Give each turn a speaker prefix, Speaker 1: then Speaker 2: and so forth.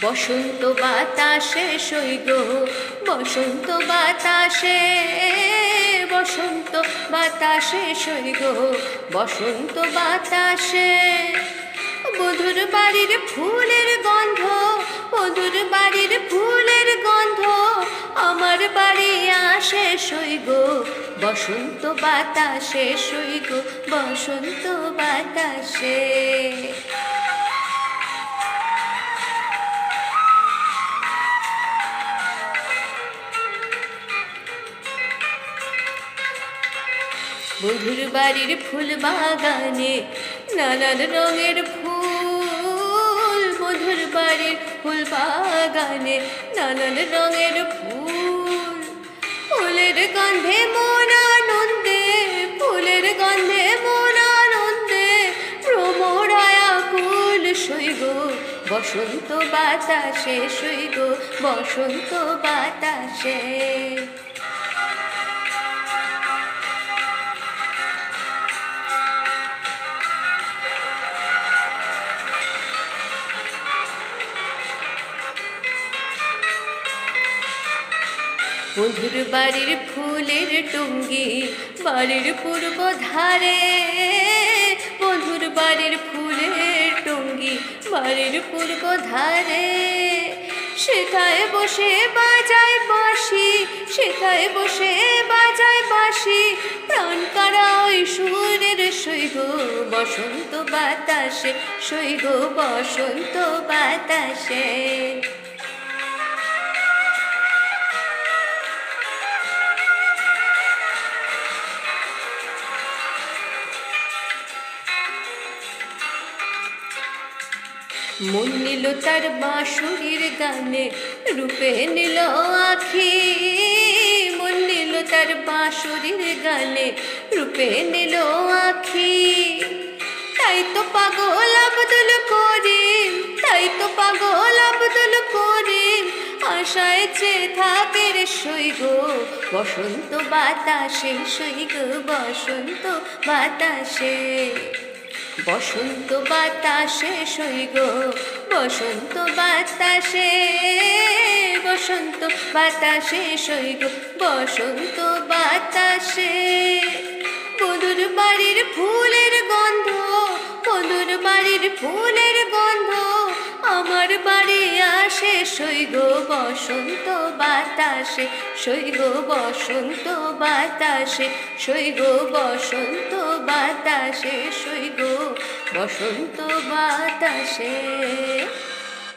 Speaker 1: বসন্ত বাতাসে সৈগ, বসন্ত বাতাসে, বসন্ত বাতাসে সৈগ, বসন্ত বাতাসে। বধুর বাড়ির ফুলের গন্ধ, বধুর বাড়ির ফুলের গন্ধ আমার বাড়ি আসে সৈগ, বসন্ত বাতাসে সৈগ, বসন্ত বাতাসে। বধুর বাড়ির ফুল বাগানে নানান রঙের ফুল, বধুর বাড়ির ফুল বাগানে নানান রঙের ফুল। ফুলের গন্ধে মন আনন্দে, ফুলের গন্ধে মন আনন্দে ভ্রমরায় আকুল সৈগ, বসন্ত বাতাসে সৈগ, বসন্ত বাতাসে। বধুর বাড়ির ফুলের টুঙ্গি বাড়ির পূর্ব ধারে, বধুর বাড়ির ফুলের টুঙ্গি বাড়ির পূর্ব ধারে। সেথায় বসে বাজায় বাঁশি, সেথায় বসে বাজায় বাঁশি প্রাণ কারা ওই সুরের সৈগ, বসন্ত বাতাসে সৈগ, বসন্ত বাতাসে। মন নিল তার বাঁশুরির গানে, রূপে নিল আখি, মন নিল তার বাঁশুরির গানে, রূপে নিল আখি। তাই তো পাগল আব্দুল করিম, তাই তো পাগল আব্দুল করিম আশায় চেয়ে থাকে রে সৈগ, বসন্ত বাতাসে সৈগ, বসন্ত বাতাসে। বসন্ত বাতাসে সৈগ, বসন্ত বাতাসে, বসন্ত বাতাসে সৈগ, বসন্ত বাতাসে। বধুর বাড়ির ফুলের গন্ধ, বধুর বাড়ির ফুলের গন্ধ আমার বাড়ি আসে সৈগ, বসন্ত বাতাসে সৈগ, বসন্ত বাতাসে সৈগ, বসন্ত বাতাসে সৈগ, বসন্ত বাতাসে।